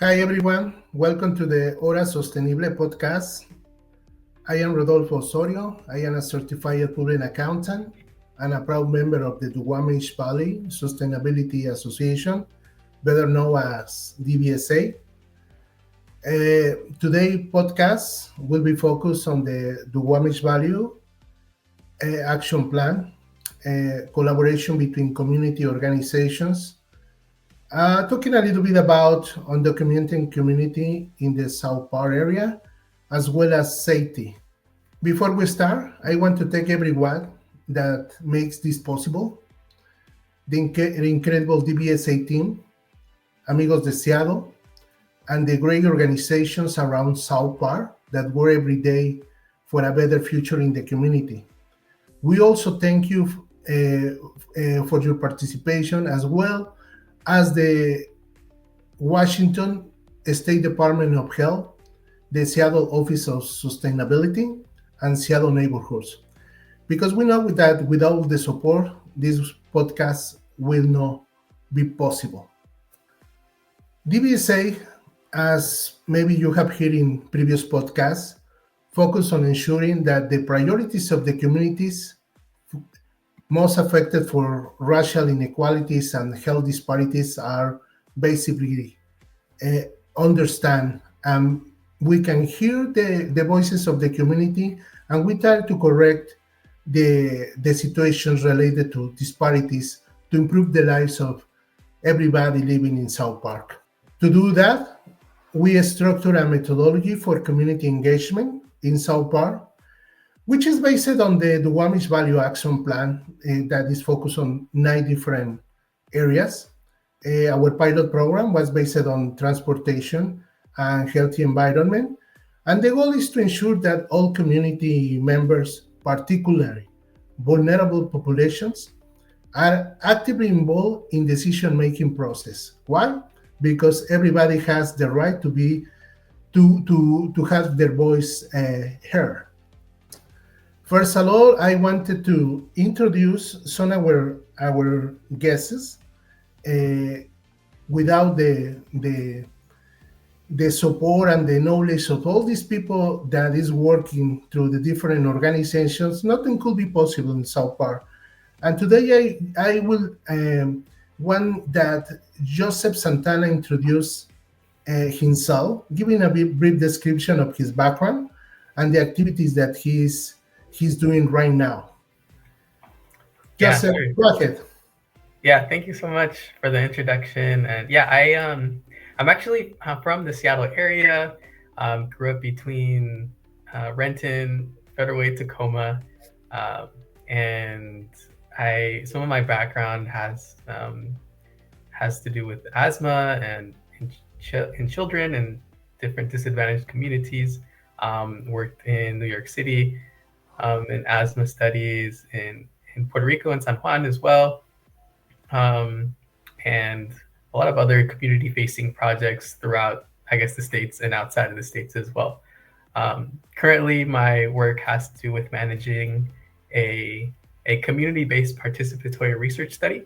Hi everyone, welcome to the Hora Sostenible podcast. I am Rodolfo Osorio. I am a certified public accountant and a proud member of the Duwamish Valley Sustainability Association, better known as DVSA. Today podcast will be focused on the Duwamish Value Action Plan, collaboration between community organizations. Talking a little bit about undocumented community in the South Park area, as well as safety. Before we start, I want to thank everyone that makes this possible. The incredible DVSA team, Amigos de Seattle, and the great organizations around South Park that work every day for a better future in the community. We also thank you for your participation, as well as the Washington State Department of Health, the Seattle Office of Sustainability, and Seattle Neighborhoods. Because we know that without the support, this podcast will not be possible. DVSA, as maybe you have heard in previous podcasts, focus on ensuring that the priorities of the communities most affected for racial inequalities and health disparities are basically uh, understand, and we can hear the voices of the community, and we try to correct the situations related to disparities to improve the lives of everybody living in South Park. To do that, we structure a methodology for community engagement in South Park, which is based on the Duwamish Value Action Plan that is focused on 9 different areas. Our pilot program was based on transportation and healthy environment. And the goal is to ensure that all community members, particularly vulnerable populations, are actively involved in decision-making process. Why? Because everybody has the right to have their voice heard. First of all, I wanted to introduce some of our guests. Uh, Without the support and the knowledge of all these people that is working through the different organizations, nothing could be possible in South Park. And today I will want that Joseph Santana introduce himself, giving a brief description of his background and the activities that he's doing right now. Yeah, Joseph, sure. go ahead. Yeah, thank you so much for the introduction. And yeah, I'm actually from the Seattle area. Grew up between Renton, Federal Way, Tacoma, um, and I some of my background has to do with asthma and in children and different disadvantaged communities. Worked in New York City in asthma studies in Puerto Rico and San Juan as well, um, and a lot of other community-facing projects throughout, I guess, the states and outside of the states as well. Currently, my work has to do with managing a a community-based participatory research study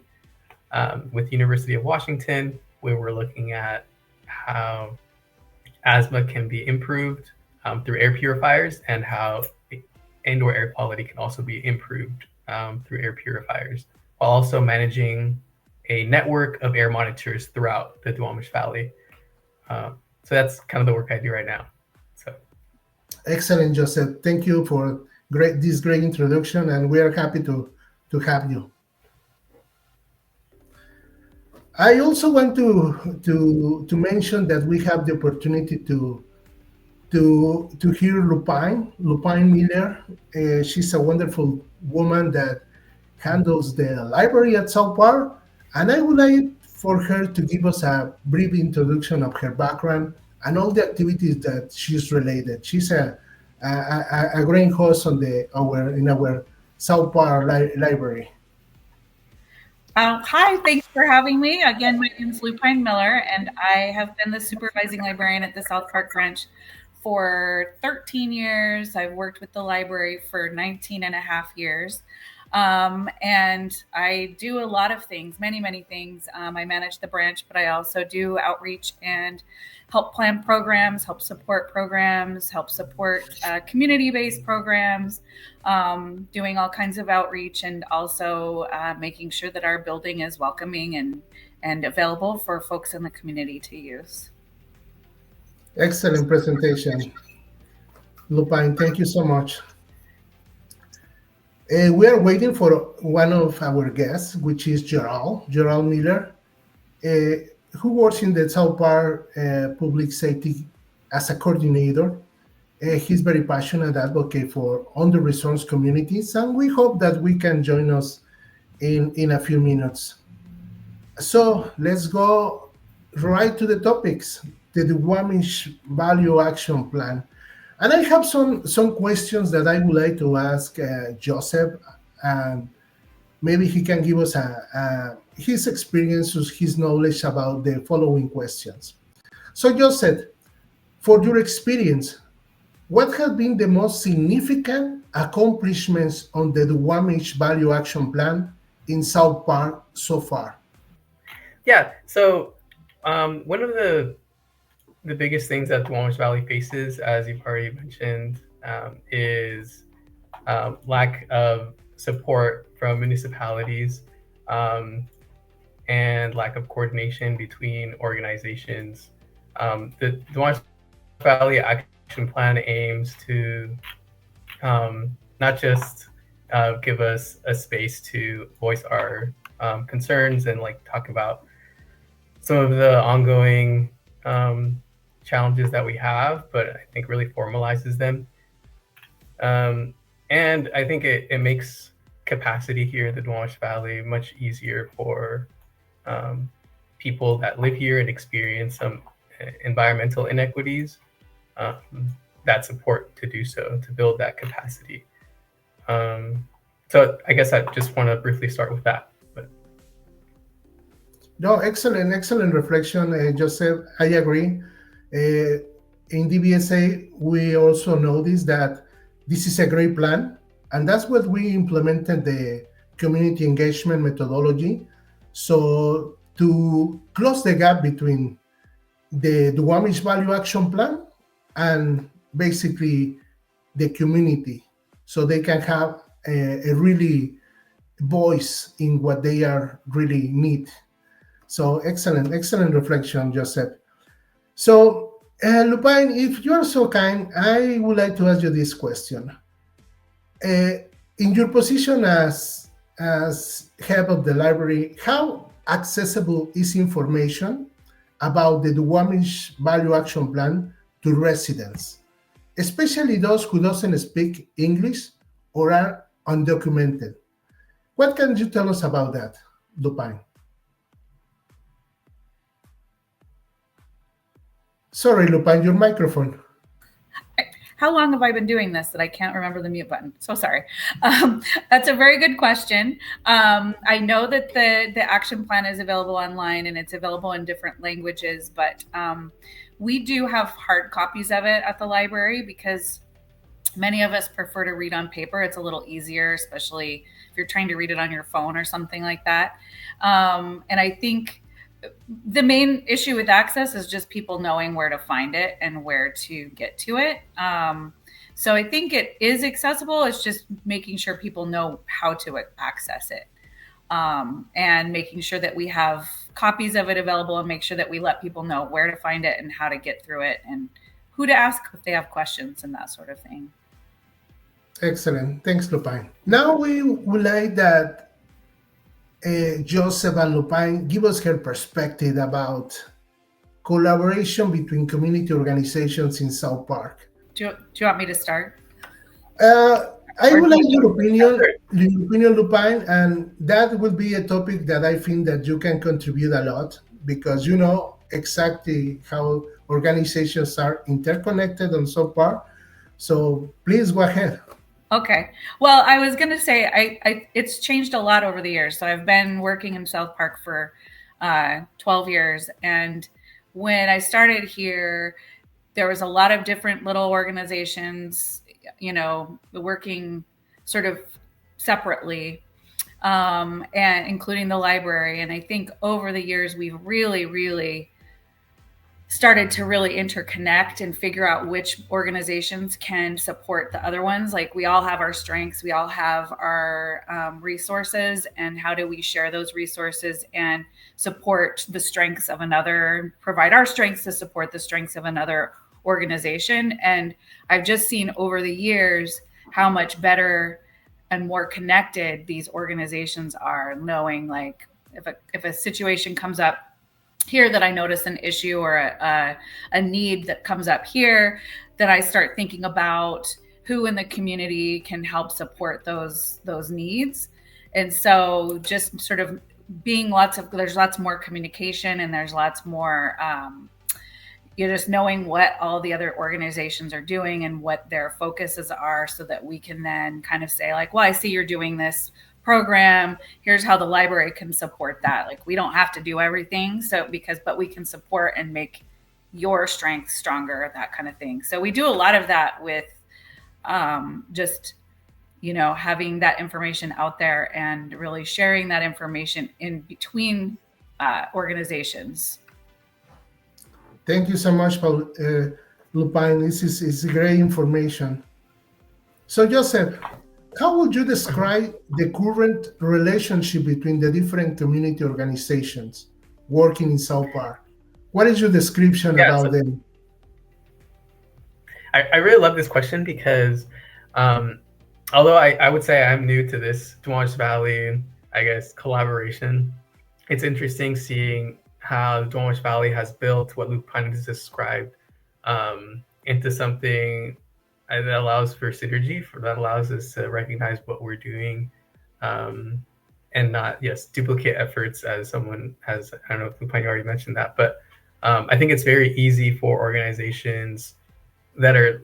with University of Washington, where we're looking at how asthma can be improved through air purifiers and how indoor air quality can also be improved through air purifiers, while also managing a network of air monitors throughout the Duwamish Valley. So that's kind of the work I do right now. So Excellent, Joseph. Thank you for this great introduction, and we are happy to have you. I also want to mention that we have the opportunity to hear Lupine Miller. She's a wonderful woman that handles the library at South Park, and I would like for her to give us a brief introduction of her background and all the activities that she's related. She's a great host on the our in our South Park library. Hi, thanks for having me. Again, my name is Lupine Miller, and I have been the supervising librarian at the South Park Branch for 13 years. I've worked with the library for 19 and a half years. And I do a lot of things, many things. I manage the branch, but I also do outreach and help plan programs, help support community-based programs, doing all kinds of outreach, and also making sure that our building is welcoming and available for folks in the community to use. Excellent presentation, Lupine. Thank you so much. We are waiting for one of our guests, which is Gerald Miller, who works in the South Park Public Safety as a coordinator. He's very passionate advocate for under-resourced communities, and we hope that we can join us in a few minutes. So let's go right to the topics, the Duwamish Value Action Plan. And I have some questions that I would like to ask Joseph, and maybe he can give us his experiences, his knowledge about the following questions. So Joseph, for your experience, what have been the most significant accomplishments on the Duwamish Value Action Plan in South Park so far? Yeah, so one of the biggest things that Duwamish Valley faces, as you've already mentioned, is lack of support from municipalities and lack of coordination between organizations. The Duwamish Valley Action Plan aims to not just give us a space to voice our concerns and talk about some of the ongoing challenges that we have, but I think really formalizes them. And I think it makes capacity here in the Duwamish Valley much easier for people that live here and experience some environmental inequities, that support to do so, to build that capacity. So I guess I just want to briefly start with that. No, excellent reflection, Joseph. I agree. In DVSA, we also noticed that this is a great plan, and that's what we implemented the community engagement methodology. So to close the gap between the Duwamish Value Action Plan and basically the community, so they can have a really voice in what they are really need. So excellent reflection, Joseph. So Lupine, if you're so kind, I would like to ask you this question. In your position as head of the library, how accessible is information about the Duwamish Value Action Plan to residents, especially those who doesn't speak English or are undocumented? What can you tell us about that, Lupine? Sorry, Lupine, your microphone. How long have I been doing this that I can't remember the mute button? So sorry. That's a very good question. I know that the action plan is available online and it's available in different languages, but we do have hard copies of it at the library because many of us prefer to read on paper. It's a little easier, especially if you're trying to read it on your phone or something like that. And I think the main issue with access is just people knowing where to find it and where to get to it. So I think it is accessible. It's just making sure people know how to access it, and making sure that we have copies of it available and make sure that we let people know where to find it and how to get through it and who to ask if they have questions and that sort of thing. Excellent. Thanks, Lupine. Now we would like that Joseph and Lupine give us her perspective about collaboration between community organizations in South Park. Do you want me to start? I would like your opinion, Lupine, and that will be a topic that I think that you can contribute a lot because you know exactly how organizations are interconnected on South Park. So please go ahead. Okay. Well, I was going to say it's changed a lot over the years. So I've been working in South Park for 12 years. And when I started here, there was a lot of different little organizations, you know, working sort of separately, and including the library. And I think over the years, we've really started to really interconnect and figure out which organizations can support the other ones. Like, we all have our strengths, we all have our resources, and how do we share those resources and support the strengths of another, provide our strengths to support the strengths of another organization. And I've just seen over the years how much better and more connected these organizations are, knowing, like, if a situation comes up here that I notice an issue or a need that comes up here, that I start thinking about who in the community can help support those needs. And so just sort of being there's lots more communication, and there's lots more, you're just knowing what all the other organizations are doing and what their focuses are, so that we can then kind of say, like, well, I see you're doing this program, here's how the library can support that. Like, we don't have to do everything, but we can support and make your strengths stronger, that kind of thing. So we do a lot of that with just, having that information out there and really sharing that information in between organizations. Thank you so much, Lupine. This is great information. So, Joseph, how would you describe the current relationship between the different community organizations working in South Park? What is your description about them? I really love this question because although I would say I'm new to this Duwamish Valley, I guess, collaboration, it's interesting seeing how Duwamish Valley has built what Lupine has described into something that allows for synergy, that allows us to recognize what we're doing, and not, duplicate efforts, as someone has, I don't know if Lupine already mentioned that, but I think it's very easy for organizations that are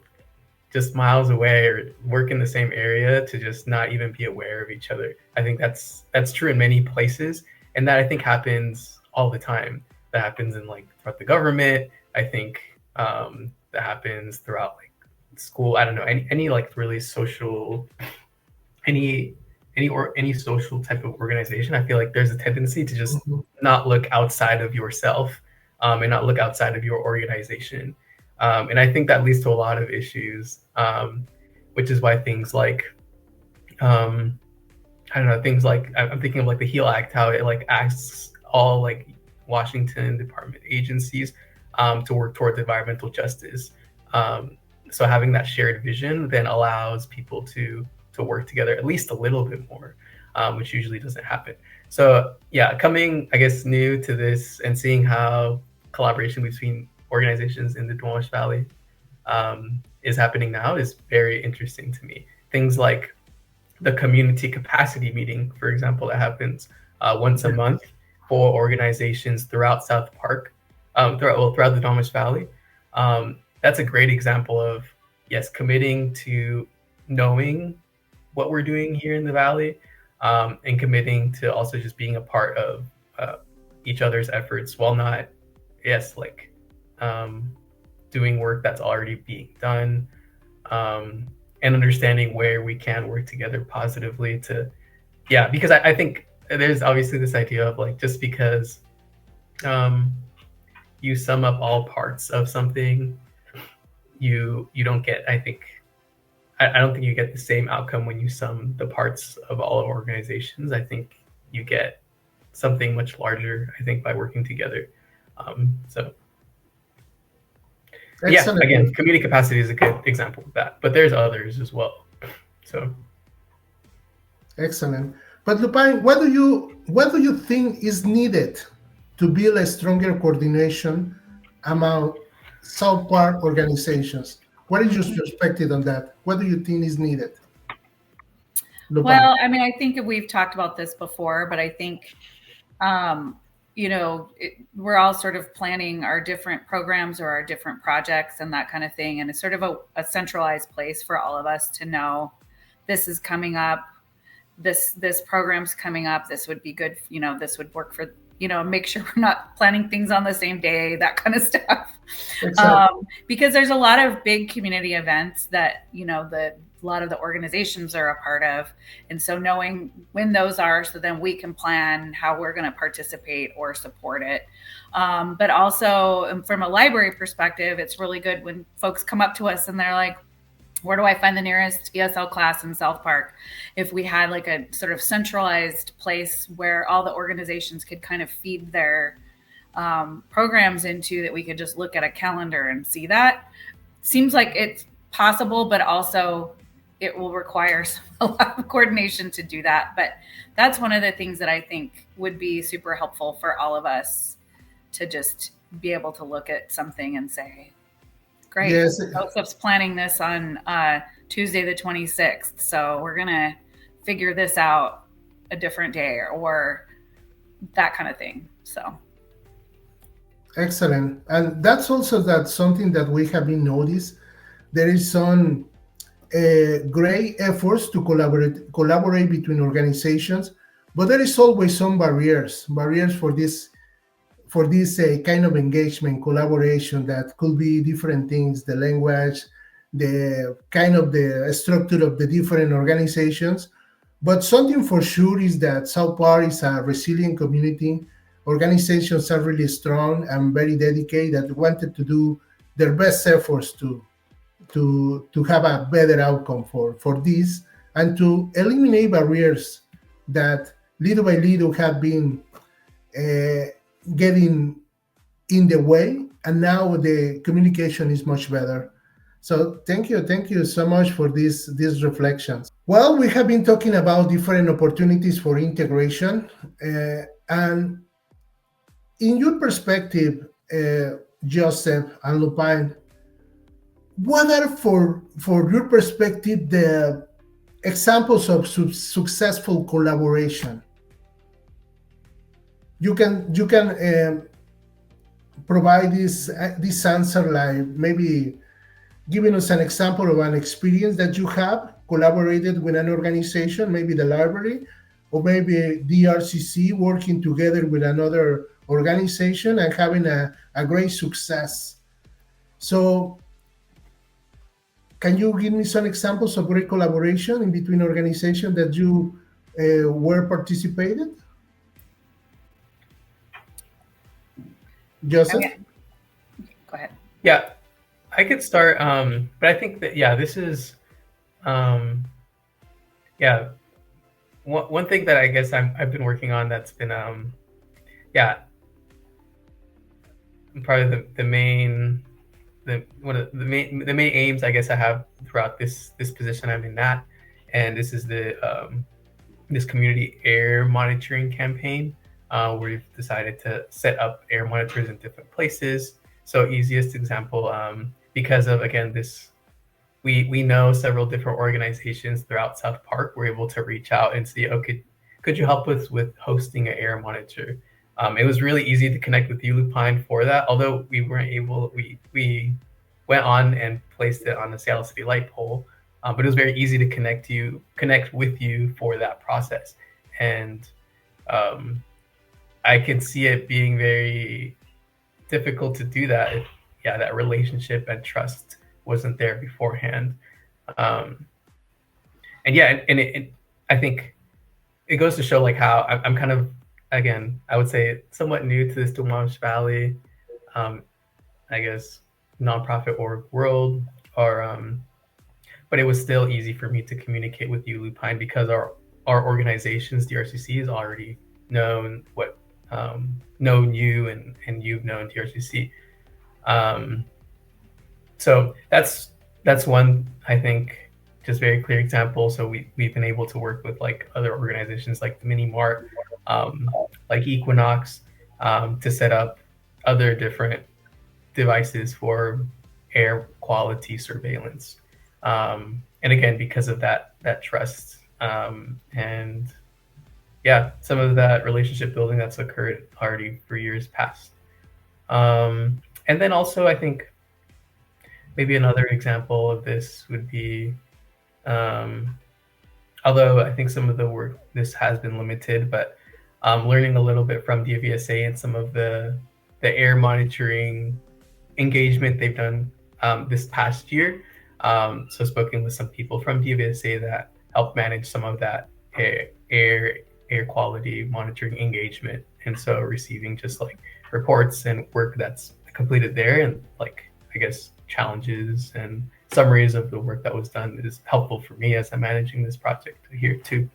just miles away or work in the same area to just not even be aware of each other. I think that's true in many places, and that I think happens all the time. That happens in throughout the government. I think that happens throughout school. I don't know, any really social, any social type of organization. I feel like there's a tendency to just not look outside of yourself and not look outside of your organization. And I think that leads to a lot of issues, which is why things like, I don't know, things like, I'm thinking of the HEAL Act, how it asks all Washington department agencies to work towards environmental justice. So having that shared vision then allows people to work together at least a little bit more, which usually doesn't happen. So coming, I guess, new to this and seeing how collaboration between organizations in the Duwamish Valley is happening now is very interesting to me. Things like the community capacity meeting, for example, that happens once a month for organizations throughout South Park, throughout the Duwamish Valley. That's a great example of, committing to knowing what we're doing here in the Valley, and committing to also just being a part of each other's efforts, while not, doing work that's already being done, and understanding where we can work together positively because I think there's obviously this idea of just because you sum up all parts of something, you don't get, I don't think you get the same outcome when you sum the parts of all organizations. I think you get something much larger, I think, by working together. Excellent. Again, community capacity is a good example of that, but there's others as well. So excellent. But Lupine, what do you think is needed to build a stronger coordination among South Park organizations? What is your perspective on that? What do you think is needed? Lupine. Well, I think we've talked about this before, but I think, we're all sort of planning our different programs or our different projects and that kind of thing. And it's sort of a centralized place for all of us to know this is coming up, this program's coming up, this would be good, this would work for, make sure we're not planning things on the same day, that kind of stuff. Exactly. Because there's a lot of big community events that, a lot of the organizations are a part of. And so knowing when those are, so then we can plan how we're going to participate or support it. But also from a library perspective, it's really good when folks come up to us and they're like, where do I find the nearest ESL class in South Park? If we had like a sort of centralized place where all the organizations could kind of feed their programs into, that we could just look at a calendar and see that. Seems like it's possible, but also it will require a lot of coordination to do that. But that's one of the things that I think would be super helpful for all of us, to just be able to look at something and say, great, yes. Joseph's planning this on Tuesday the 26th, so we're going to figure this out a different day, or that kind of thing. So Excellent. And that's also something that we have been noticed. There is some great efforts to collaborate between organizations, but there is always some barriers for this kind of engagement, collaboration, that could be different things: the language, the kind of the structure of the different organizations. But something for sure is that South Park is a resilient community. Organizations are really strong and very dedicated, that wanted to do their best efforts to have a better outcome for this, and to eliminate barriers that little by little have been getting in the way, and now the communication is much better. So thank you so much for these reflections. Well, we have been talking about different opportunities for integration, and in your perspective, Joseph and Lupine, what are for your perspective the examples of successful collaboration? You can provide this answer, like maybe giving us an example of an experience that you have collaborated with an organization, maybe the library, or maybe DRCC working together with another organization and having a great success. So can you give me some examples of great collaboration in between organizations that you were participated? Joseph? Okay. Go ahead. Yeah, I could start, but I think that, this is, one thing that I guess I've been working on that's been, probably the main aims I guess I have throughout this position I'm in at, and this is the this community air monitoring campaign, where we've decided to set up air monitors in different places. So easiest example, because of, again, this, we know several different organizations throughout South Park. We're able to reach out and see, okay, could you help us with hosting an air monitor? It was really easy to connect with you, Lupine, for that. Although we weren't able, we went on and placed it on the Seattle City Light Pole, but it was very easy to connect with you for that process. And I could see it being very difficult to do that if, that relationship and trust wasn't there beforehand. I think it goes to show like how I'm kind of, again, I would say somewhat new to this Duwamish Valley, I guess, nonprofit org world, but it was still easy for me to communicate with you, Lupine, because our organizations, DRCC, is already known you, and you've known DRCC. So that's one, I think, just very clear example. So we've been able to work with like other organizations like the Mini Mart, like Equinox, to set up other different devices for air quality surveillance. And again, because of that trust, and some of that relationship building that's occurred already for years past. And then also, I think maybe another example of this would be, although I think some of the work, this has been limited, but learning a little bit from DVSA and some of the air monitoring engagement they've done this past year. So spoken with some people from DVSA that help manage some of that air quality monitoring engagement, and so receiving just like reports and work that's completed there, and like I guess challenges and summaries of the work that was done is helpful for me as I'm managing this project here too.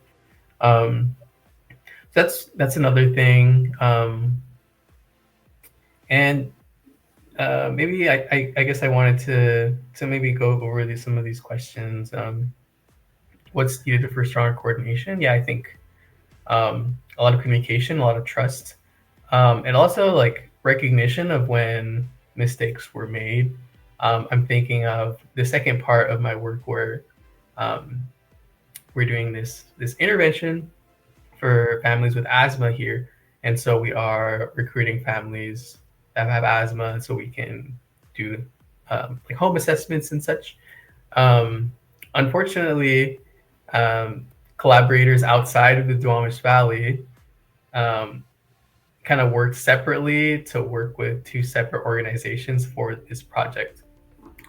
That's another thing. And maybe I guess I wanted to maybe go over some of these questions. What's needed for stronger coordination? Yeah, I think a lot of communication, a lot of trust, and also like recognition of when mistakes were made. I'm thinking of the second part of my work where we're doing this intervention for families with asthma here, and so we are recruiting families that have asthma, so we can do like home assessments and such. Unfortunately, collaborators outside of the Duwamish Valley kind of worked separately to work with two separate organizations for this project.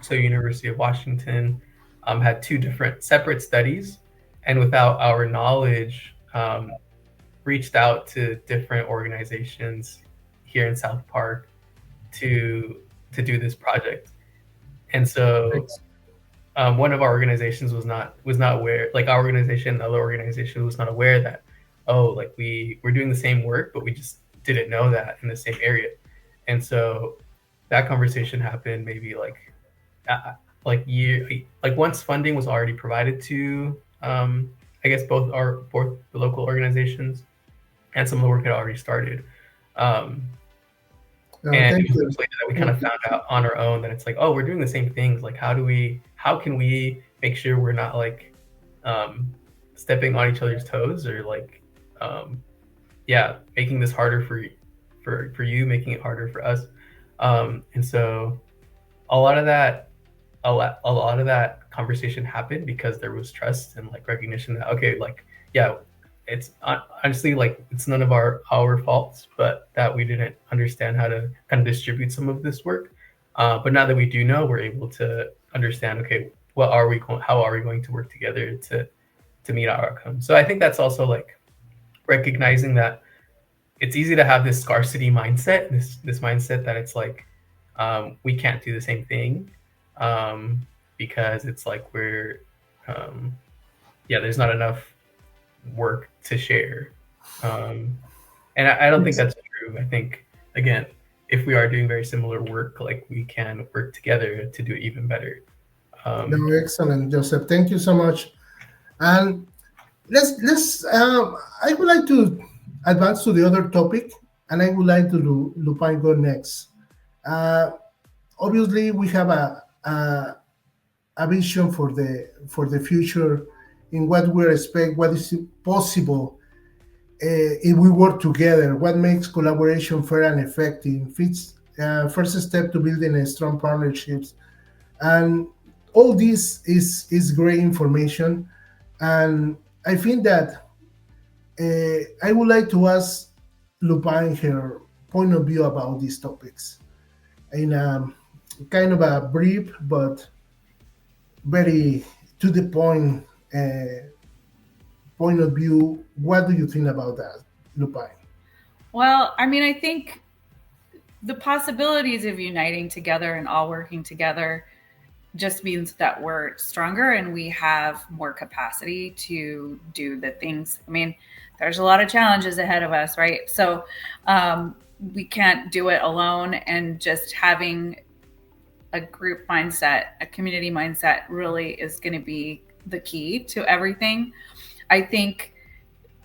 So University of Washington had two different separate studies, and without our knowledge, reached out to different organizations here in South Park to do this project. And so one of our organizations was not aware, like our organization, the other organization was not aware that, oh, like we're doing the same work, but we just didn't know that in the same area. And so that conversation happened maybe like once funding was already provided to I guess both the local organizations, and some of the work had already started. And it was later that we kind of found out on our own that it's like, oh, we're doing the same things. Like, how can we make sure we're not like stepping on each other's toes, or like, making this harder for you, making it harder for us. And so a lot of that conversation happened because there was trust and like recognition that, okay, like, yeah, it's honestly like it's none of our faults, but that we didn't understand how to kind of distribute some of this work. But now that we do know, we're able to understand, okay, how are we going to work together to meet our outcome? So I think that's also like recognizing that it's easy to have this scarcity mindset, this mindset that it's like we can't do the same thing because it's like there's not enough work to share, and I don't think that's true. I think, again, if we are doing very similar work, like we can work together to do it even better. No, excellent, Joseph. Thank you so much. And let's. I would like to advance to the other topic, and I would like to Lupine go next. Obviously, we have a vision for the future in what we expect, what is possible if we work together, what makes collaboration fair and effective. It's first step to building a strong partnerships, and all this is great information. And I think that I would like to ask Lupine her point of view about these topics in a kind of a brief but very to the point point of view. What do you think about that, Lupine? Well, I mean, I think the possibilities of uniting together and all working together just means that we're stronger and we have more capacity to do the things. I mean, there's a lot of challenges ahead of us, right? So we can't do it alone, and just having a group mindset, a community mindset really is going to be the key to everything. I think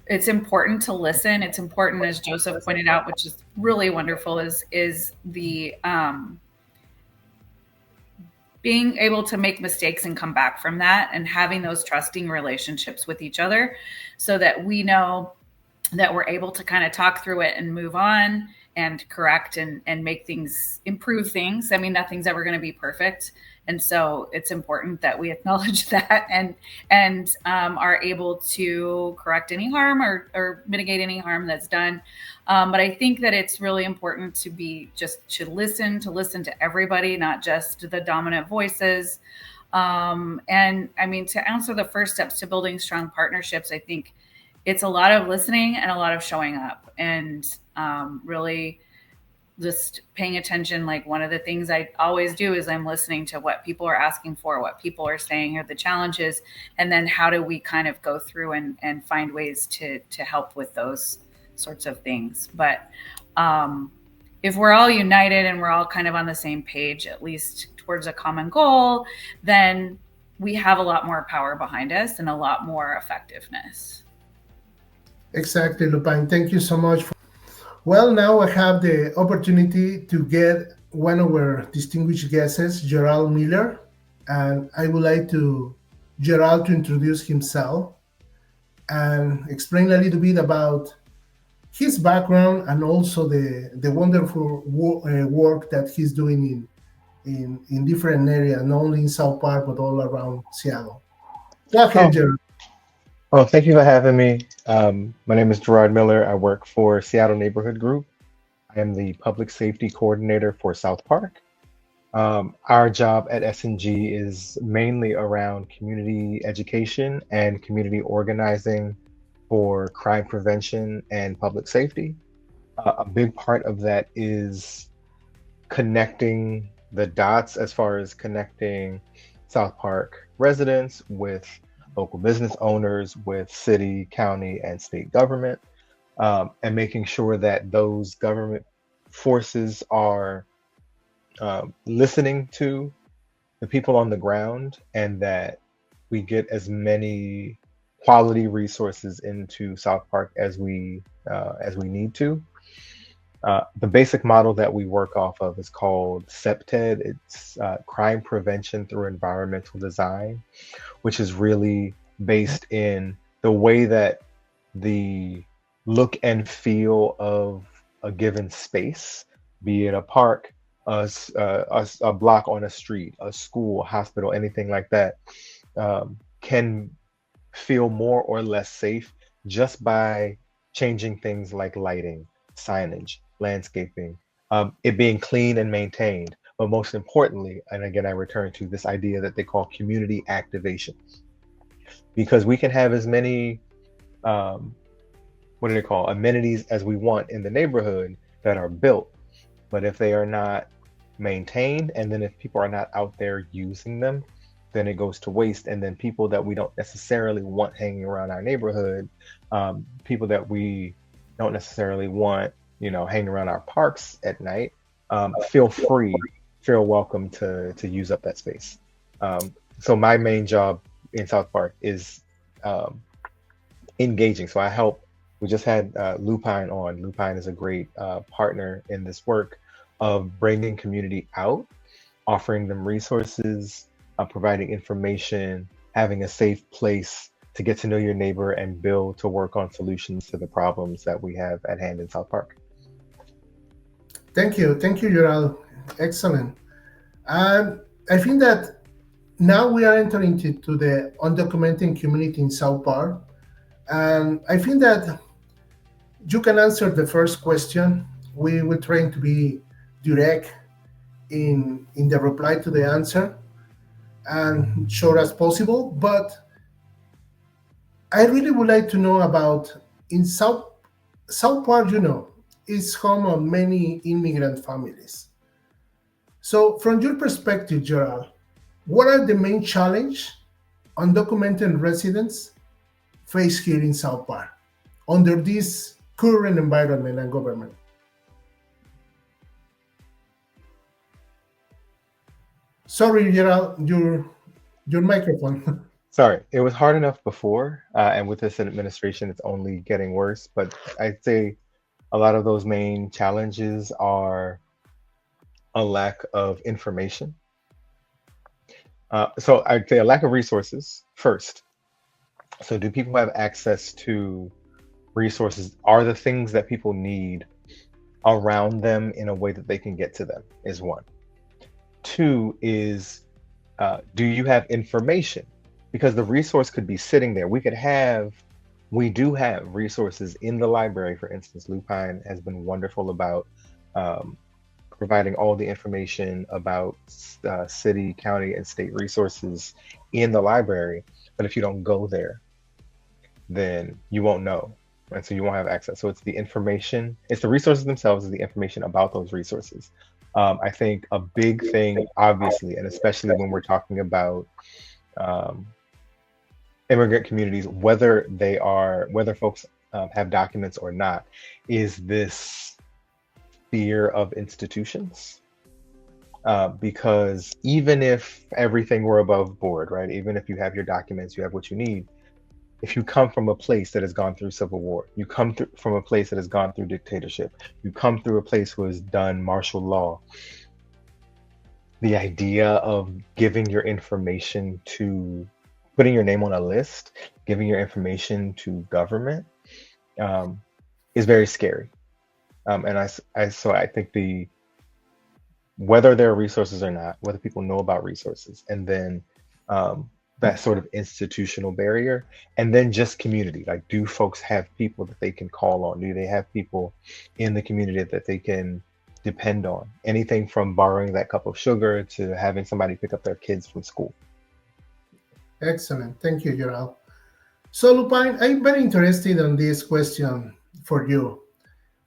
it's important to listen. It's important, as Joseph pointed out, which is really wonderful, is the being able to make mistakes and come back from that, and having those trusting relationships with each other so that we know that we're able to kind of talk through it and move on and correct and make things, improve things. I mean, nothing's ever going to be perfect. And so it's important that we acknowledge that and are able to correct any harm or mitigate any harm that's done. But I think that it's really important to listen to everybody, not just the dominant voices. And I mean, to answer the first steps to building strong partnerships, I think it's a lot of listening and a lot of showing up, and really just paying attention. Like, one of the things I always do is I'm listening to what people are asking for, what people are saying are the challenges, and then how do we kind of go through and find ways to help with those sorts of things. But if we're all united and we're all kind of on the same page, at least towards a common goal, then we have a lot more power behind us and a lot more effectiveness. Exactly, Lupine. Thank you so much. Well, now I have the opportunity to get one of our distinguished guests, Gerald Miller, and I would like to Gerald to introduce himself and explain a little bit about his background and also the wonderful work that he's doing in different areas, not only in South Park but all around Seattle. Go ahead, Oh, Gerald. thank you for having me. My name is Gerard Miller. I work for Seattle Neighborhood Group. I am the public safety coordinator for South Park. Our job at SNG is mainly around community education and community organizing for crime prevention and public safety. A big part of that is connecting the dots as far as connecting South Park residents with local business owners, with city, county, and state government, and making sure that those government forces are listening to the people on the ground, and that we get as many quality resources into South Park as we need to. The basic model that we work off of is called CEPTED. It's crime prevention through environmental design, which is really based in the way that the look and feel of a given space, be it a park, a block on a street, a school, a hospital, anything like that, can feel more or less safe just by changing things like lighting, signage, landscaping, it being clean and maintained. But most importantly, and again, I return to this idea that they call community activation, because we can have as many, what do they call, amenities as we want in the neighborhood that are built. But if they are not maintained, and then if people are not out there using them, then it goes to waste. And then people that we don't necessarily want hanging around our neighborhood, people that we don't necessarily want, hanging around our parks at night, feel welcome to use up that space. So my main job in South Park is engaging. So I help. We just had Lupine on. Lupine is a great partner in this work of bringing community out, offering them resources, providing information, having a safe place to get to know your neighbor and build to work on solutions to the problems that we have at hand in South Park. Thank you, Gerald. Excellent. I think that now we are entering into the undocumented community in South Park, and I think that you can answer the first question. We will try to be direct in the reply to the answer and short as possible. But I really would like to know about in South Park. Is home of many immigrant families. So, from your perspective, Gerald, what are the main challenges undocumented residents face here in South Park under this current environment and government? Sorry, Gerald, your microphone. Sorry, it was hard enough before, and with this administration, it's only getting worse. But I'd say a lot of those main challenges are a lack of information. So I'd say a lack of resources first. So do people have access to resources? Are the things that people need around them in a way that they can get to them is one. Two is, do you have information? Because the resource could be sitting there. We do have resources in the library. For instance, Lupine has been wonderful about providing all the information about city, county, and state resources in the library. But if you don't go there, then you won't know. And so you won't have access. So it's the information, it's the resources themselves, is the information about those resources. I think a big thing, obviously, and especially when we're talking about immigrant communities, whether folks have documents or not, is this fear of institutions. Because even if everything were above board, right? Even if you have your documents, you have what you need. If you come from a place that has gone through civil war, you come from a place that has gone through dictatorship, you come through a place who has done martial law, the idea of giving your information to, putting your name on a list, giving your information to government is very scary. So I think whether there are resources or not, whether people know about resources, and then that sort of institutional barrier, and then just community. Like, do folks have people that they can call on? Do they have people in the community that they can depend on? Anything from borrowing that cup of sugar to having somebody pick up their kids from school. Excellent. Thank you, Gerald. So, Lupine, I'm very interested in this question for you.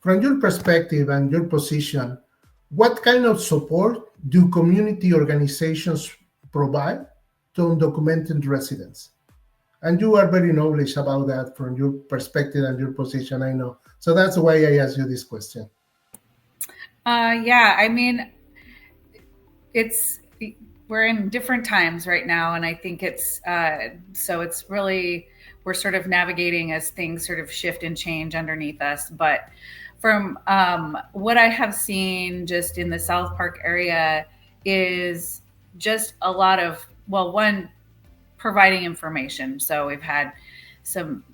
From your perspective and your position, what kind of support do community organizations provide to undocumented residents? And you are very knowledgeable about that from your perspective and your position, I know. So that's why I asked you this question. Yeah, I mean, we're in different times right now, and I think it's really, we're sort of navigating as things sort of shift and change underneath us. But from what I have seen just in the South Park area is just a lot of, one, providing information. So we've had some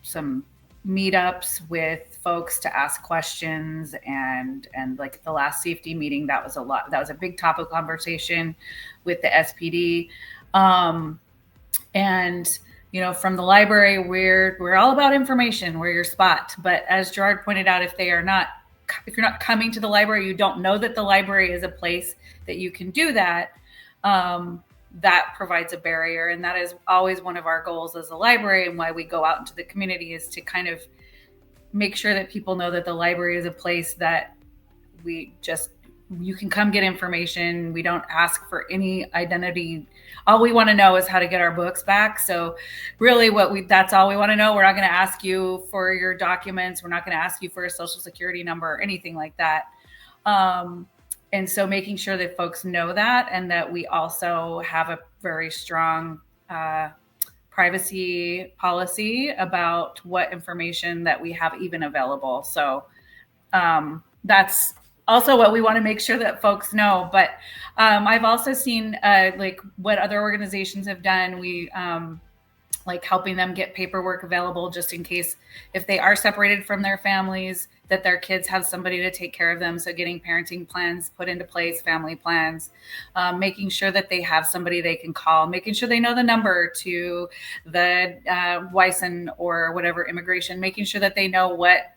meetups with folks to ask questions, and like the last safety meeting, that was a big topic of conversation with the SPD. And from the library, we're all about information. We're your spot. But as Gerard pointed out, if you're not coming to the library, you don't know that the library is a place that you can do that. That provides a barrier. And that is always one of our goals as a library, and why we go out into the community, is to kind of make sure that people know that the library is a place that you can come get information. We don't ask for any identity. All we want to know is how to get our books back. So really that's all we want to know. We're not going to ask you for your documents. We're not going to ask you for a social security number or anything like that. And so making sure that folks know that, and that we also have a very strong privacy policy about what information that we have even available. So that's also what we want to make sure that folks know. But I've also seen like what other organizations have done. We like helping them get paperwork available just in case if they are separated from their families, that their kids have somebody to take care of them. So getting parenting plans put into place, family plans, making sure that they have somebody they can call, making sure they know the number to the WISN or whatever immigration, making sure that they know what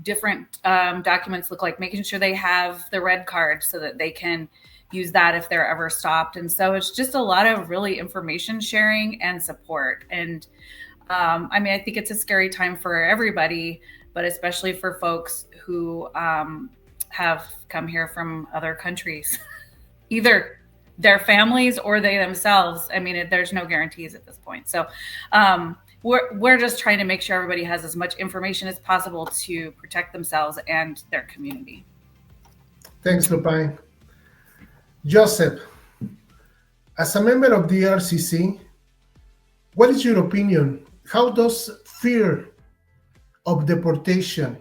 different documents look like, making sure they have the red card so that they can use that if they're ever stopped. And so it's just a lot of really information sharing and support. And I mean, I think it's a scary time for everybody, but especially for folks who have come here from other countries, either their families or they themselves. I mean, there's no guarantees at this point. So we're just trying to make sure everybody has as much information as possible to protect themselves and their community. Thanks, Lupine. Joseph, as a member of the RCC, what is your opinion? How does fear of deportation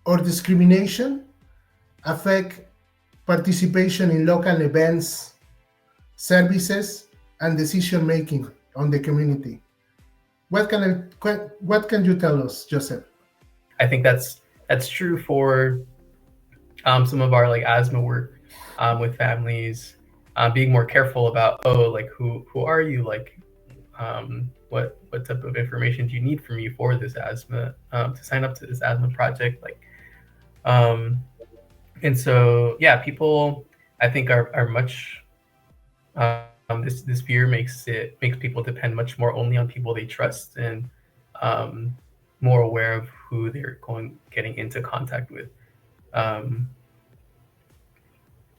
or discrimination affect participation in local events, services, and decision-making on the community? What can you tell us, Joseph? I think that's true for some of our like asthma work with families, being more careful about like who are you, like what type of information do you need from me for this asthma to sign up to this asthma project, like And so, yeah, people I think are much this fear makes people depend much more only on people they trust, and um, more aware of who they're getting into contact with. Um,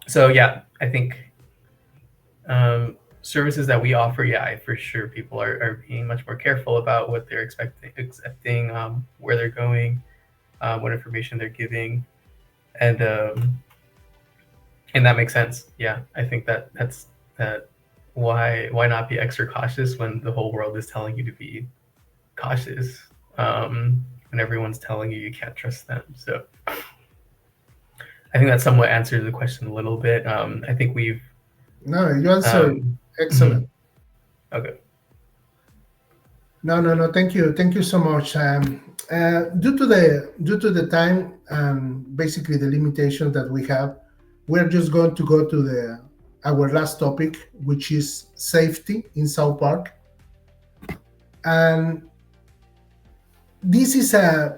so yeah, I think services that we offer, yeah, for sure, people are being much more careful about what they're accepting, where they're going, what information they're giving, and and that makes sense. Yeah, I think that's that. Why not be extra cautious when the whole world is telling you to be cautious? When everyone's telling you can't trust them. So I think that somewhat answers the question a little bit. I think we've No, you answered mhm. excellent. Okay. No. Thank you so much. Due to the time and basically the limitation that we have, we're just going to go to the our last topic, which is safety in South Park. And this is I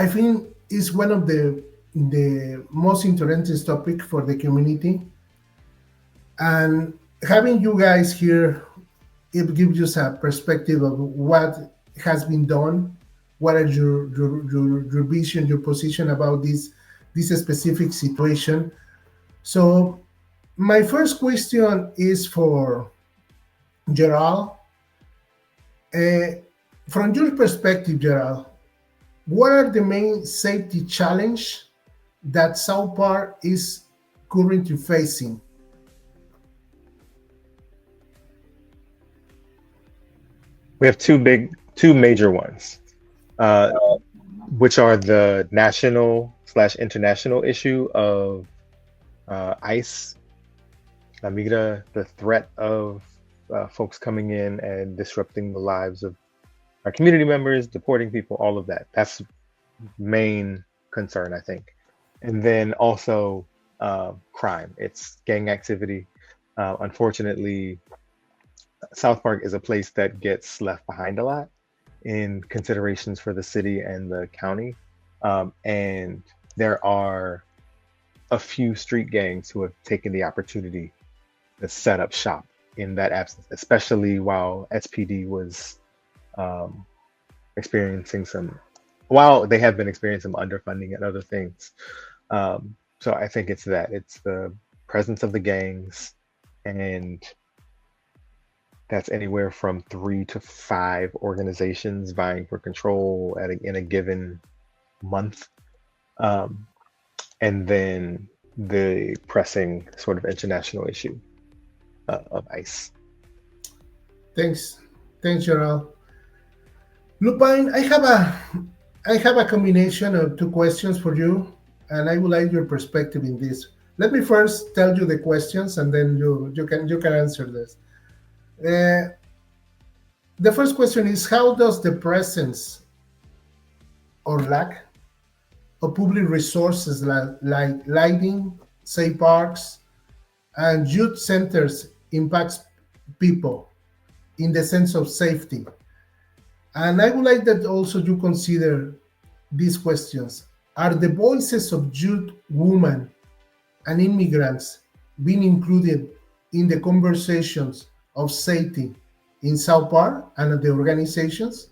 think is one of the most interesting topic for the community. And having you guys here, it gives us a perspective of what has been done, what are your vision, your position about this specific situation. So my first question is for Gerald. Uh, from your perspective, Gerald, what are the main safety challenge that South Park is currently facing? We have two major ones, uh, which are the national/international issue of ICE, La Migra, the threat of folks coming in and disrupting the lives of our community members, deporting people, all of that. That's main concern, I think. And then also crime. It's gang activity. Unfortunately, South Park is a place that gets left behind a lot in considerations for the city and the county. And there are a few street gangs who have taken the opportunity to set up shop in that absence, especially while SPD was um, experiencing while they have been experiencing some underfunding and other things. So I think it's the presence of the gangs, and that's anywhere from 3 to 5 organizations vying for control in a given month. Um, and then the pressing sort of international issue of ICE. Thanks, Gerald. Lupine, I have a combination of two questions for you, and I would like your perspective in this. Let me first tell you the questions, and then you can answer this. Uh, the first question is: how does the presence or lack of public resources like lighting, say parks, and youth centers impacts people in the sense of safety? And I would like that also you consider these questions. Are the voices of youth, women, and immigrants being included in the conversations of safety in South Park and the organizations?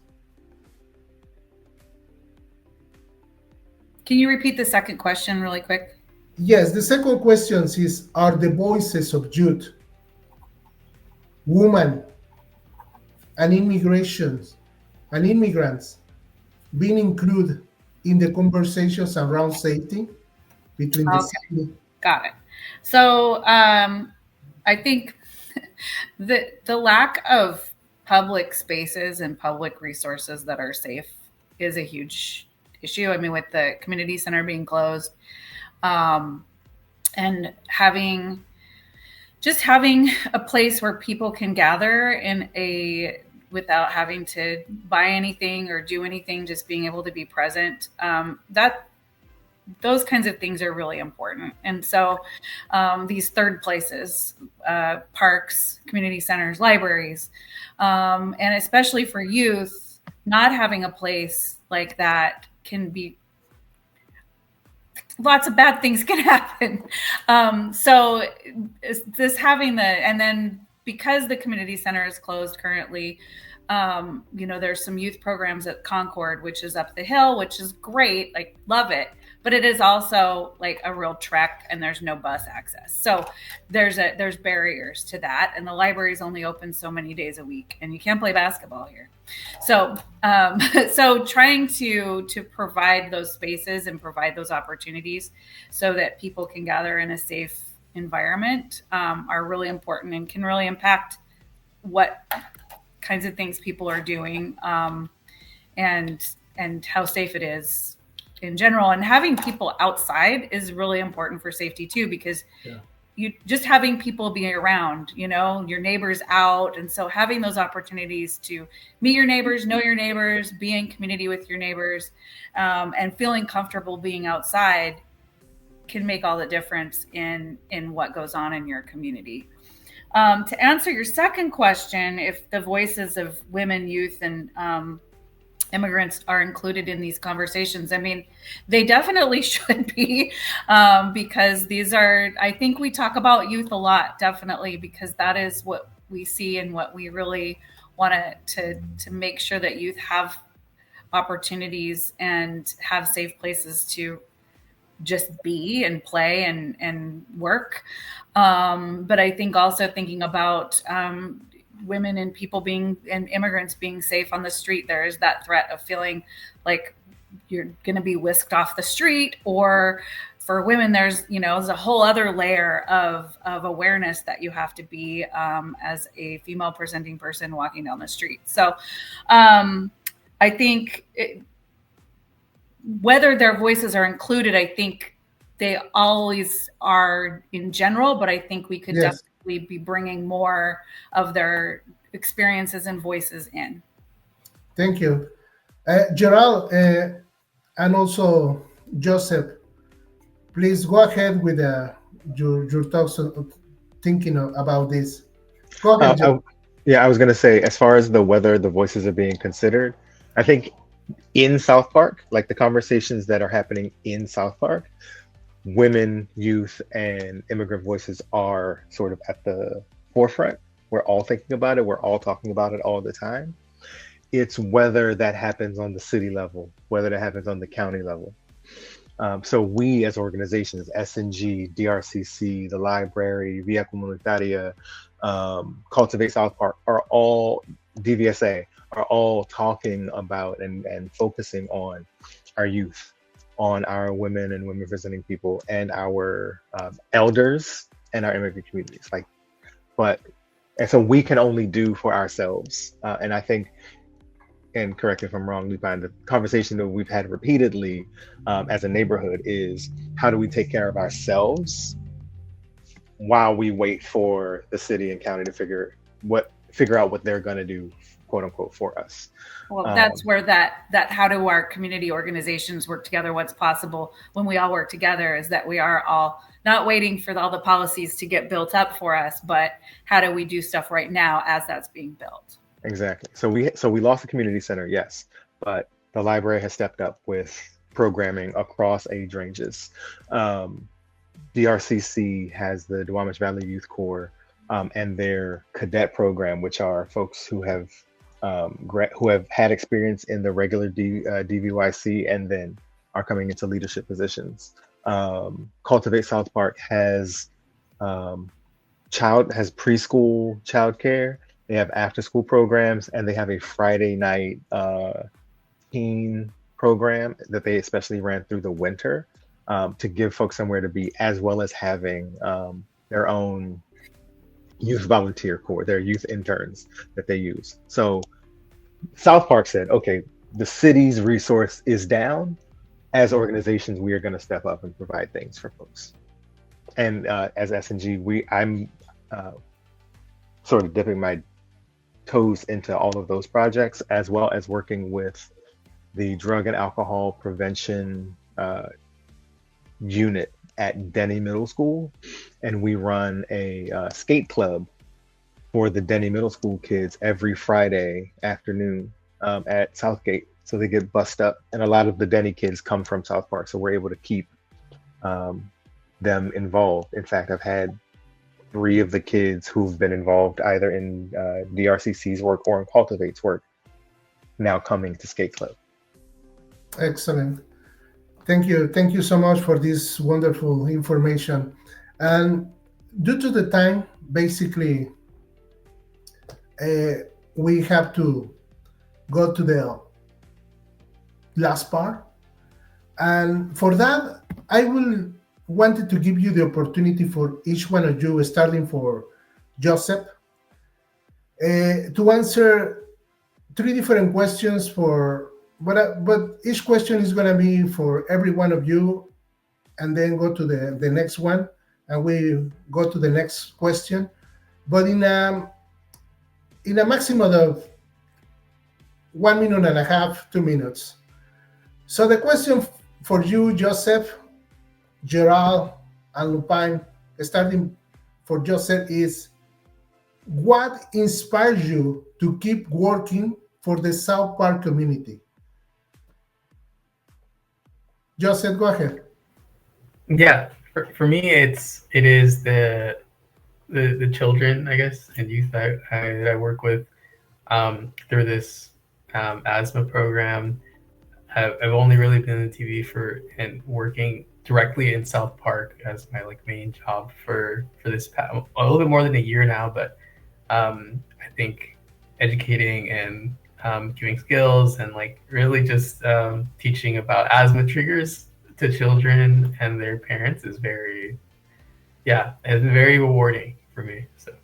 Can you repeat the second question really quick? Yes, the second question is: are the voices of youth, women, and immigrants being included in the conversations around safety between the Okay, city? got it. So I think the lack of public spaces and public resources that are safe is a huge issue. I mean, with the community center being closed, um, and having a place where people can gather in a without having to buy anything or do anything, just being able to be present. That those kinds of things are really important. And so these third places, parks, community centers, libraries, and especially for youth, not having a place like that lots of bad things can happen. So this having and then because the community center is closed currently, there's some youth programs at Concord, which is up the hill, which is great. Like, love it. But it is also like a real trek, and there's no bus access. So there's barriers to that. And the library is only open so many days a week, and you can't play basketball here. So, so trying to provide those spaces and provide those opportunities so that people can gather in a safe environment are really important and can really impact what kinds of things people are doing and how safe it is in general. And having people outside is really important for safety too, because you just having people be around, your neighbors out. And so having those opportunities to meet your neighbors, know your neighbors, be in community with your neighbors, and feeling comfortable being outside can make all the difference in what goes on in your community. To answer your second question, if the voices of women, youth, and immigrants are included in these conversations, I mean, they definitely should be, because I think we talk about youth a lot, definitely, because that is what we see and what we really want to make sure that youth have opportunities and have safe places to just be and play and work. But I think also thinking about women and people and immigrants being safe on the street, there is that threat of feeling like you're going to be whisked off the street. Or for women, there's a whole other layer of awareness that you have to be as a female presenting person walking down the street. So I think whether their voices are included, I think they always are in general, but I think we could definitely be bringing more of their experiences and voices in. Thank you. Gerald and also Joseph, please go ahead with your thoughts thinking about this. Go ahead, I was going to say, as far as whether the voices are being considered, I think in South Park, like the conversations that are happening in South Park, women, youth, and immigrant voices are sort of at the forefront. We're all thinking about it. We're all talking about it all the time. It's whether that happens on the city level, whether that happens on the county level. So we as organizations, SNG, DRCC, the library, Via Comunitaria, Cultivate South Park, are all, DVSA, are all talking about and focusing on our youth, on our women and women presenting people, and our elders and our immigrant communities. And so we can only do for ourselves. And I think, and correct me if I'm wrong, Lupine, the conversation that we've had repeatedly as a neighborhood is, how do we take care of ourselves while we wait for the city and county to figure out what they're going to do, quote unquote, for us. Well, that's where that how do our community organizations work together, what's possible when we all work together, is that we are all not waiting for all the policies to get built up for us, but how do we do stuff right now as that's being built? Exactly. So we lost the community center, yes, but the library has stepped up with programming across age ranges. DRCC has the Duwamish Valley Youth Corps and their cadet program, which are folks who have had experience in the regular DVYC and then are coming into leadership positions. Cultivate South Park has preschool childcare. They have after-school programs, and they have a Friday night teen program that they especially ran through the winter to give folks somewhere to be, as well as having their own youth volunteer corps, their youth interns that they use. So South Park said, okay, the city's resource is down. As organizations, we are going to step up and provide things for folks. And as SNG, I'm sort of dipping my toes into all of those projects, as well as working with the drug and alcohol prevention unit at Denny Middle School. And we run a skate club for the Denny Middle School kids every Friday afternoon at Southgate. So they get bussed up, and a lot of the Denny kids come from South Park. So we're able to keep them involved. In fact, I've had 3 of the kids who've been involved either in DRCC's work or in Cultivate's work now coming to Skate Club. Excellent. Thank you. Thank you so much for this wonderful information. And due to the time, basically, we have to go to the last part. And for that, I will wanted to give you the opportunity for each one of you, starting for Joseph, to answer 3 different questions but each question is going to be for every one of you, and then go to the next one, and we go to the next question, but in a maximum of 1 minute and a half, 2 minutes. So the question for you, Joseph, Gerald, and Lupine, starting for Joseph, is what inspires you to keep working for the South Park community? Joseph, go ahead. Yeah, for me, it is the children, I guess, and youth that I work with through this asthma program. I've only really been in TV and working directly in South Park as my main job for this a little bit more than a year now, but I think educating and giving skills and really just teaching about asthma triggers to children and their parents is very rewarding for me. So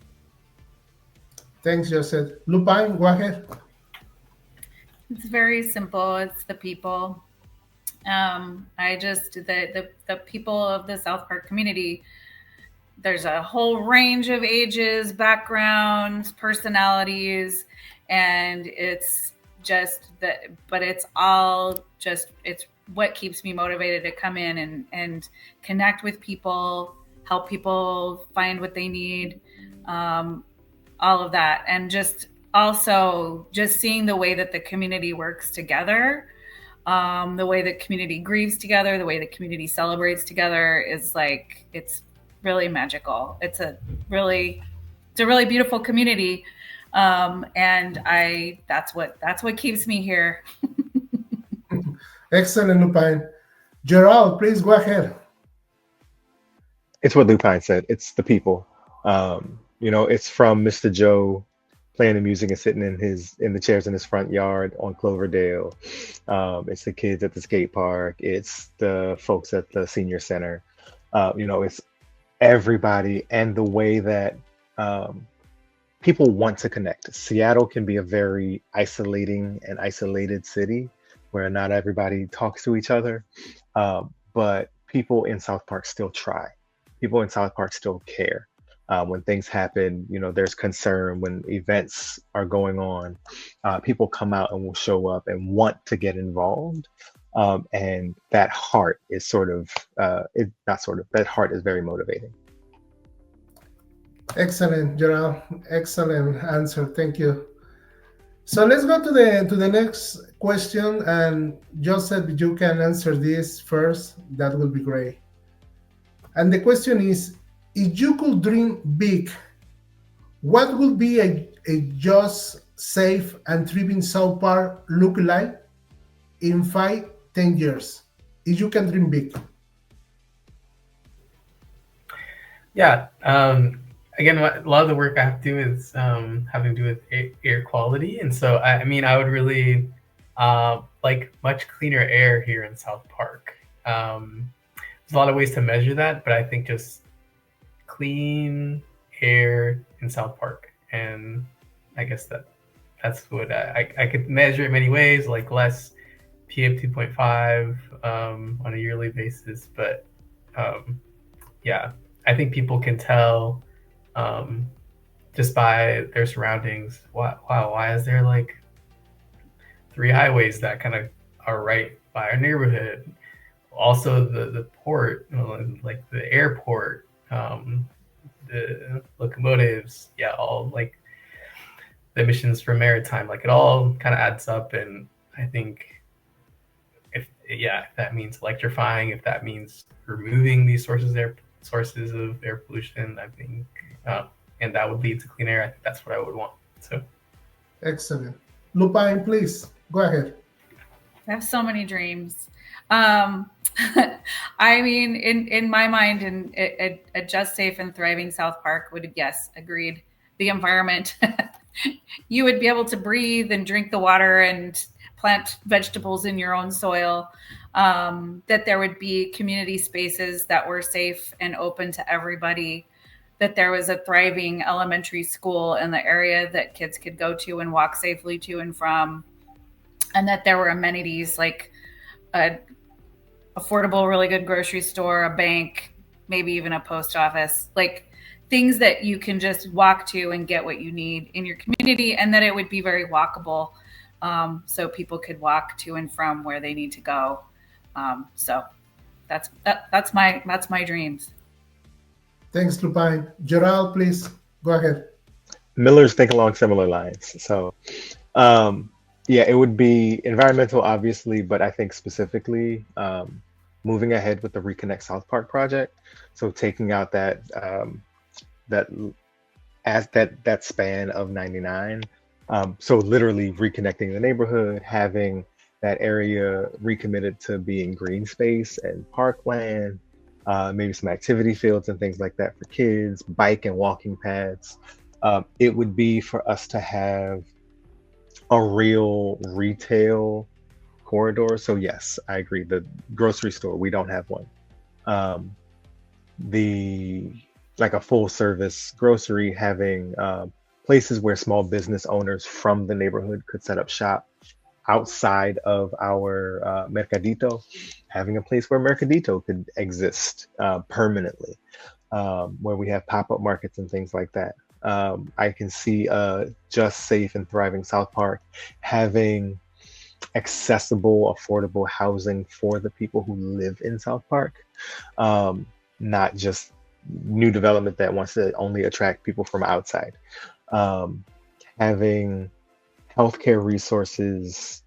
thanks, Joseph. Lupine, go ahead. It's very simple. It's the people. The people of the South Park community, there's a whole range of ages, backgrounds, personalities, and it's just but it's all just, it's what keeps me motivated to come in and connect with people, help people find what they need, all of that. And just also just seeing the way that the community works together, the way the community grieves together, the way the community celebrates together is it's really magical. It's a really beautiful community. And that's what keeps me here. Excellent, Lupine. Gerald, please go ahead. It's what Lupine said. It's the people. It's from Mr. Joe playing the music and sitting in the chairs in his front yard on Cloverdale. It's the kids at the skate park. It's the folks at the senior center. It's everybody, and the way that people want to connect. Seattle can be a very isolated city where not everybody talks to each other, but people in South Park still try. People in South Park still care. When things happen, there's concern. When events are going on, people come out and will show up and want to get involved. And that heart is that heart is very motivating. Excellent, Gerald. Excellent answer. Thank you. So let's go to the next question. And Joseph, if you can answer this first, that would be great. And the question is, if you could dream big, what would be a just, safe, and thriving South Park look like in 5-10 years? If you can dream big. Yeah. Again, a lot of the work I have to do is having to do with air quality. And so, I would really like much cleaner air here in South Park. There's a lot of ways to measure that, but I think just clean air in South Park. And I guess that's what I could measure in many ways, like less PM 2.5 on a yearly basis. But I think people can tell just by their surroundings, wow, why is there 3 highways that kind of are right by our neighborhood? Also the port, like the airport, the locomotives, all the emissions from maritime, it all kind of adds up. And I think yeah, if that means electrifying, if that means removing these sources of air pollution, I think, and that would lead to clean air. I think that's what I would want. So Excellent. Lupine, please go ahead. I have so many dreams. I mean, in my mind, a just, safe, and thriving South Park would, yes, agreed. The environment, you would be able to breathe and drink the water and plant vegetables in your own soil. That there would be community spaces that were safe and open to everybody. That there was a thriving elementary school in the area that kids could go to and walk safely to and from. And that there were amenities like a affordable, really good grocery store, a bank, maybe even a post office, like things that you can just walk to and get what you need in your community, and that it would be very walkable, so people could walk to and from where they need to go. So that's my dreams. Thanks, Lupine. Gerald, please go ahead. Miller's think along similar lines. So, yeah, it would be environmental, obviously, but I think specifically moving ahead with the Reconnect South Park project. So taking out that that span of 99. So literally reconnecting the neighborhood, having that area recommitted to being green space and parkland, maybe some activity fields and things like that for kids, bike and walking paths. It would be for us to have a real retail corridor. So yes, I agree. The grocery store, we don't have one. Like a full service grocery, having places where small business owners from the neighborhood could set up shop outside of our Mercadito, having a place where Mercadito could exist permanently, where we have pop-up markets and things like that. I can see just, safe, and thriving South Park having accessible, affordable housing for the people who live in South Park, not just new development that wants to only attract people from outside. Having healthcare resources,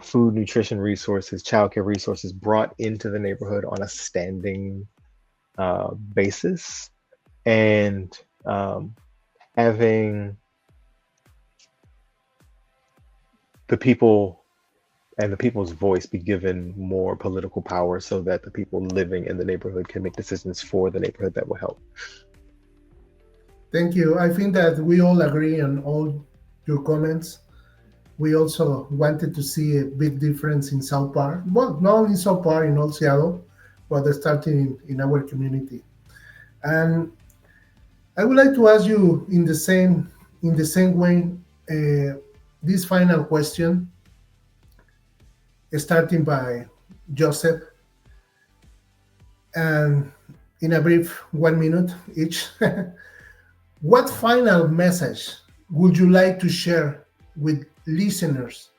food, nutrition resources, childcare resources brought into the neighborhood on a standing basis, and having the people and the people's voice be given more political power so that the people living in the neighborhood can make decisions for the neighborhood that will help. Thank you. I think that we all agree on all your comments. We also wanted to see a big difference in South Park. Well, not only South Park, in all Seattle, but starting in our community. And I would like to ask you in the same way this final question, starting by Joseph, and in a brief 1 minute each. What final message would you like to share with listeners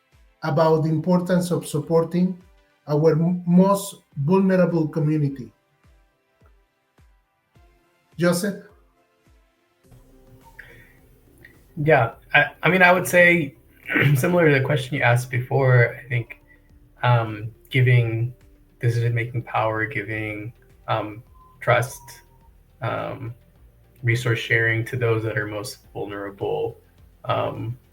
about the importance of supporting our most vulnerable community? Joseph? Yeah, I mean, I would say similar to the question you asked before, I think giving decision-making power, giving trust, resource sharing to those that are most vulnerable.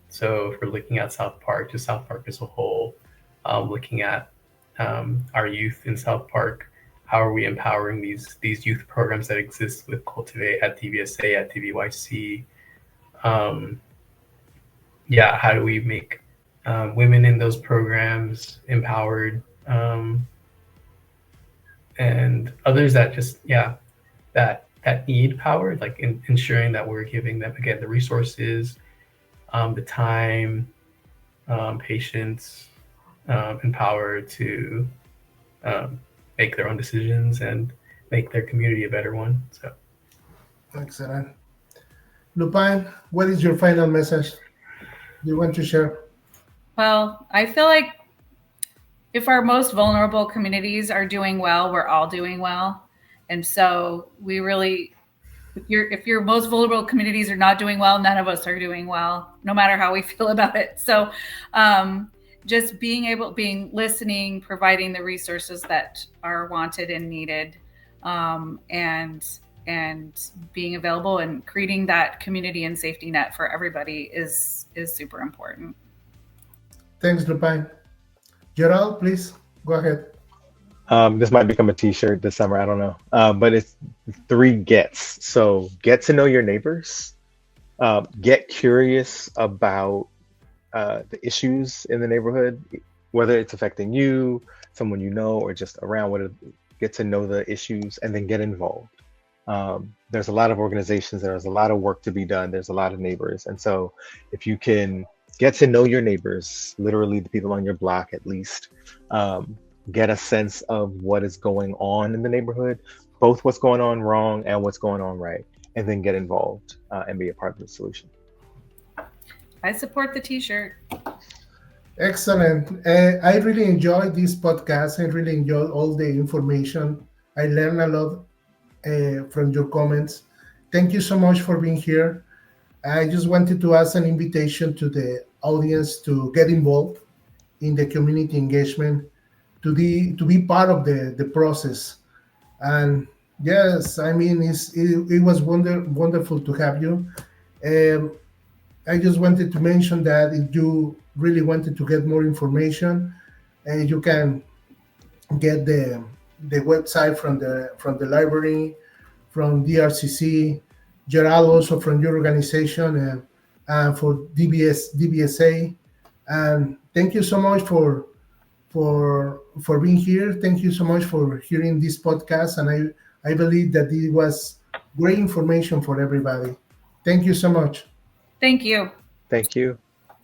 So if we're looking at South Park, just South Park as a whole, looking at our youth in South Park, how are we empowering these youth programs that exist with Cultivate at DVSA, at DVYC? Yeah, how do we make women in those programs empowered, and others that just, yeah, that need power, like ensuring that we're giving them, again, the resources, the time, patience, and power to make their own decisions and make their community a better one. So, excellent. Lupine, what is your final message you want to share? Well, I feel like if our most vulnerable communities are doing well, we're all doing well. And so we really, if your most vulnerable communities are not doing well, none of us are doing well, no matter how we feel about it. So just being listening, providing the resources that are wanted and needed, and being available and creating that community and safety net for everybody is super important. Thanks, Lupine. Gerald, please go ahead. This might become a t-shirt this summer, I don't know. But it's 3 gets. So get to know your neighbors, get curious about the issues in the neighborhood, whether it's affecting you, someone you know, or just around, get to know the issues and then get involved. There's a lot of organizations, there's a lot of work to be done, there's a lot of neighbors. And so if you can get to know your neighbors, literally the people on your block at least, get a sense of what is going on in the neighborhood, both what's going on wrong and what's going on right, and then get involved and be a part of the solution. I support the t-shirt. Excellent. I really enjoyed this podcast. I really enjoyed all the information. I learned a lot from your comments. Thank you so much for being here. I just wanted to ask an invitation to the audience to get involved in the community engagement, to be part of the process. And yes, I mean, it was wonderful to have you. I just wanted to mention that if you really wanted to get more information, you can get the website from the library, from DRCC, Gerald also from your organization, and for DVSA. And thank you so much for being here. Thank you so much for hearing this podcast. And I believe that it was great information for everybody. Thank you so much. Thank you. Thank you.